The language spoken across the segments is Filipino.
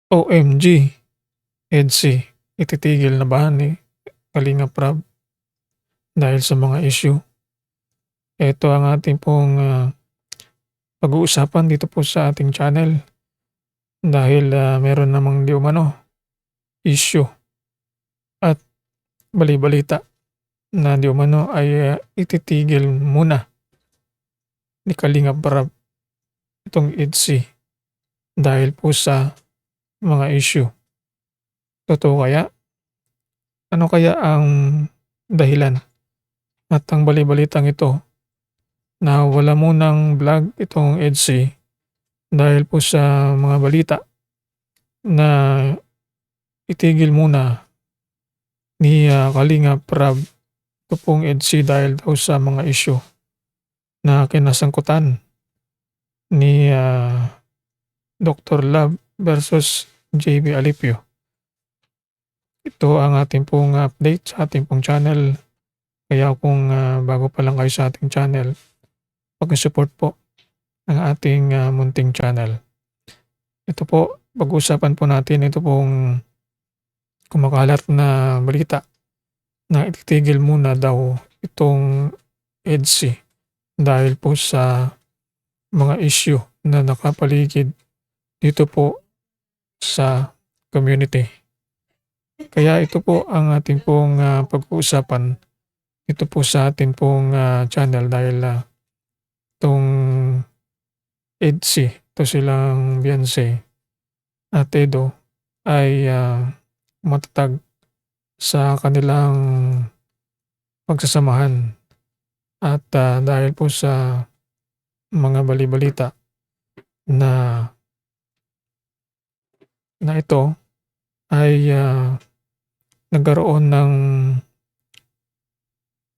OMG, EDSI, ititigil na ba ni Kalingap Rab dahil sa mga issue? Ito ang ating pong, pag-uusapan dito po sa ating channel dahil, meron namang di umano issue at bali-balita na di umano ay, ititigil muna ni Kalingap Rab itong EDSI dahil po sa mga issue. Totoo kaya? Ano kaya ang dahilan at ang bali-balitang ito na wala munang vlog itong EDSI dahil po sa mga balita na itigil muna ni, Kalingap Rab ito pong EDSI dahil daw sa mga issue na kinasangkutan ni, Dr. Love versus JB Alipio. Ito ang ating pong update sa ating pong channel. Kaya kung, bago pa lang kayo sa ating channel, paki-support po ang ating, munting channel. Ito po, pag-uusapan po natin ito pong kumakalat na balita na ititigil muna daw itong EDSI dahil po sa mga issue na nakapaligid dito po sa community. Kaya ito po ang ating pong, pag-uusapan dito po sa ating pong, channel dahil, itong EDSI, ito silang Beyonce at Edo ay, matatag sa kanilang pagsasamahan at, dahil po sa mga bali-balita na ito ay, nagkaroon ng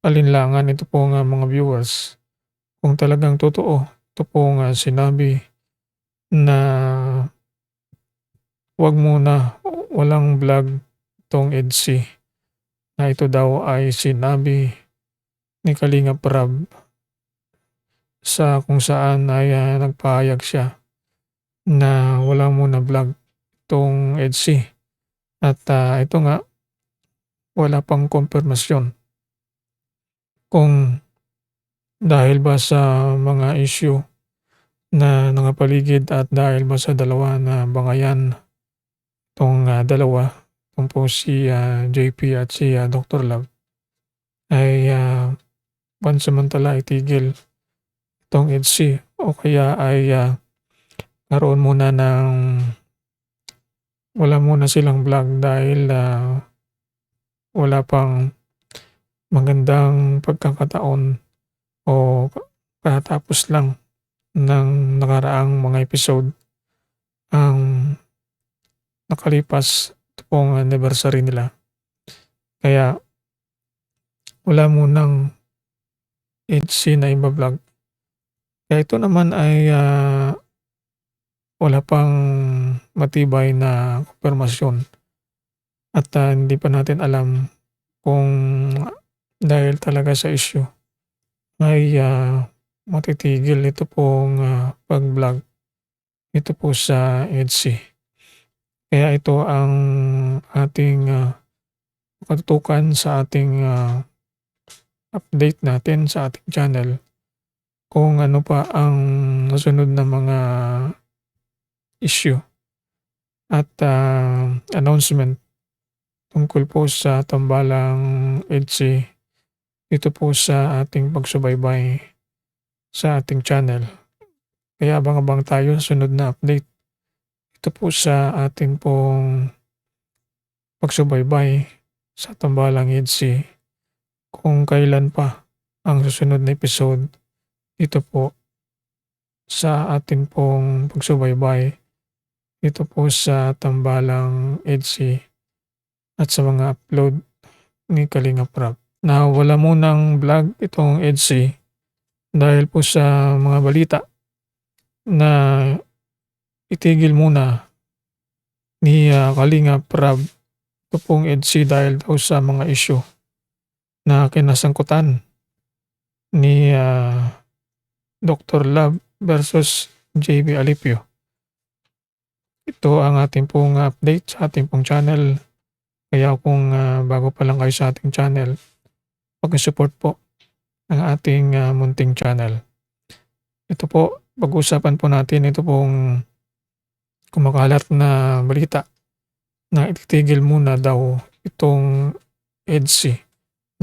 alinlangan ito pong, mga viewers kung talagang totoo ito pong, sinabi na wag muna, walang vlog itong EDSI na ito daw ay sinabi ni Kalingap Rab sa kung saan ay, nagpahayag siya na wala muna vlog itong EDSI at, ito nga wala pang kumpirmasyon kung dahil ba sa mga issue na nangapaligid at dahil ba sa dalawa na bangayan itong, dalawa, itong po si, JP at si, Dr. Love ay, pansamantala itigil itong EDSI o kaya ay, karoon muna ng wala muna silang vlog dahil, wala pang magandang pagkakataon o kakatapos lang ng nakaraang mga episode ang nakalipas ito pong anniversary nila. Kaya wala munang EDSI na iba-vlog. Kaya ito naman ay, wala pang matibay na kumpirmasyon at, hindi pa natin alam kung dahil talaga sa issue ay, matitigil ito pong, pag-vlog ito po sa EDSI. Kaya ito ang ating, katutukan sa ating, update natin sa ating channel kung ano pa ang nasunod na mga issue at, announcement tungkol po sa tambalang EDSI dito po sa ating pagsubaybay sa ating channel. Kaya abang-abang tayo sa sunod na update ito po sa ating pong pagsubaybay sa tambalang EDSI kung kailan pa ang susunod na episode dito po sa ating pong pagsubaybay dito po sa tambalang EDSI at sa mga upload ni Kalingap Rab na wala munang vlog itong EDSI dahil po sa mga balita na itigil muna ni, Kalingap Rab ito pong EDSI dahil daw sa mga issue na kinasangkutan ni, Dr. Love versus JB Alipio. Ito ang ating pong update sa ating pong channel. Kaya kung bago pa lang kayo sa ating channel, paki-support po ang ating munting channel. Ito po, pag-uusapan po natin ito pong kumakalat na balita na ititigil muna daw itong EDSI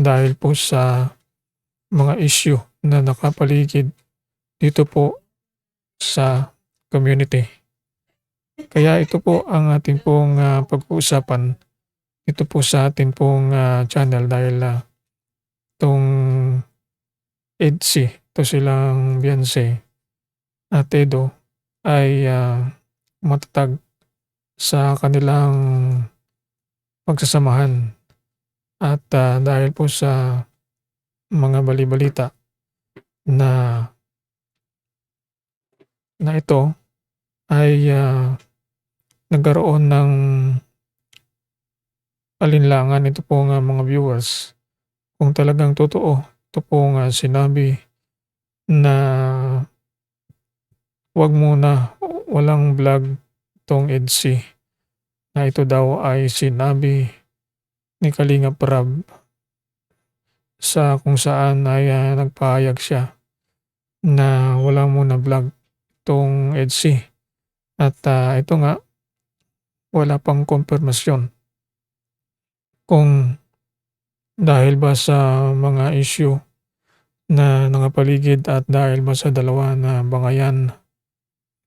dahil po sa mga issue na nakapaligid dito po sa community. Kaya ito po ang ating pong pag-uusapan ito po sa ating pong channel dahil itong EDSI, ito silang Beyonce at Edo ay matatag sa kanilang pagsasamahan at dahil po sa mga bali-balita na ito ay nagkaroon ng alinlangan ito po nga mga viewers kung talagang totoo ito po nga sinabi na wag muna walang vlog tong EDSI na ito daw ay sinabi ni Kalingap Rab sa kung saan ay nagpahayag siya na wala muna vlog tong EDSI at ito nga wala pang kumpirmasyon kung dahil ba sa mga issue na nangapaligid at dahil ba sa dalawa na bangayan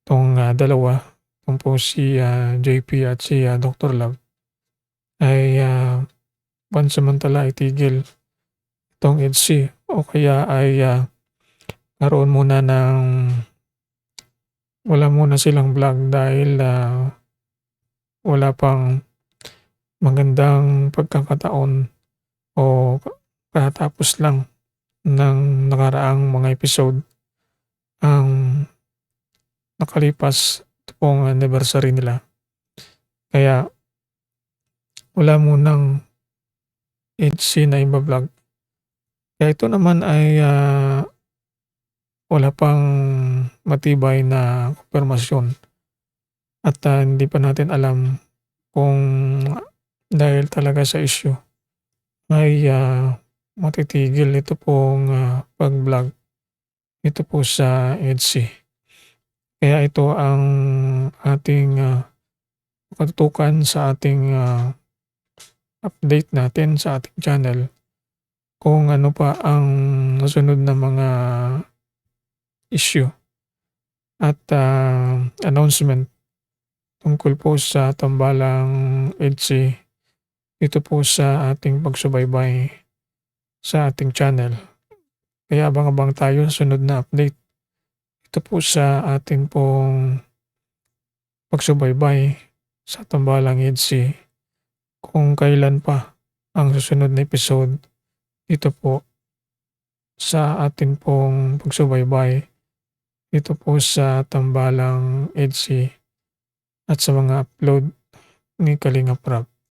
tong dalawa kung po si JP at si Dr. Love ay pansamantala itigil itong EDSI o kaya ay karoon muna ng wala muna silang vlog dahil wala pang magandang pagkakataon o katapos lang ng nakaraang mga episode ang nakalipas ito pong anniversary nila. Kaya wala munang EDSI na iba-vlog. Kaya ito naman ay wala pang matibay na kumpirmasyon at hindi pa natin alam kung dahil talaga sa issue ay matitigil ito pong pag-vlog ito po sa EDSI. Kaya ito ang ating katutukan sa ating update natin sa ating channel kung ano pa ang nasunod na mga issue at announcement tungkol po sa tambalang EDSI dito po sa ating pagsubaybay sa ating channel. Kaya abang-abang tayo sa sunod na update. Ito po sa ating pong pagsubaybay sa tambalang EDSI kung kailan pa ang susunod na episode dito po sa ating pong pagsubaybay dito po sa tambalang EDSI at sa mga upload ni Kalingap Rab.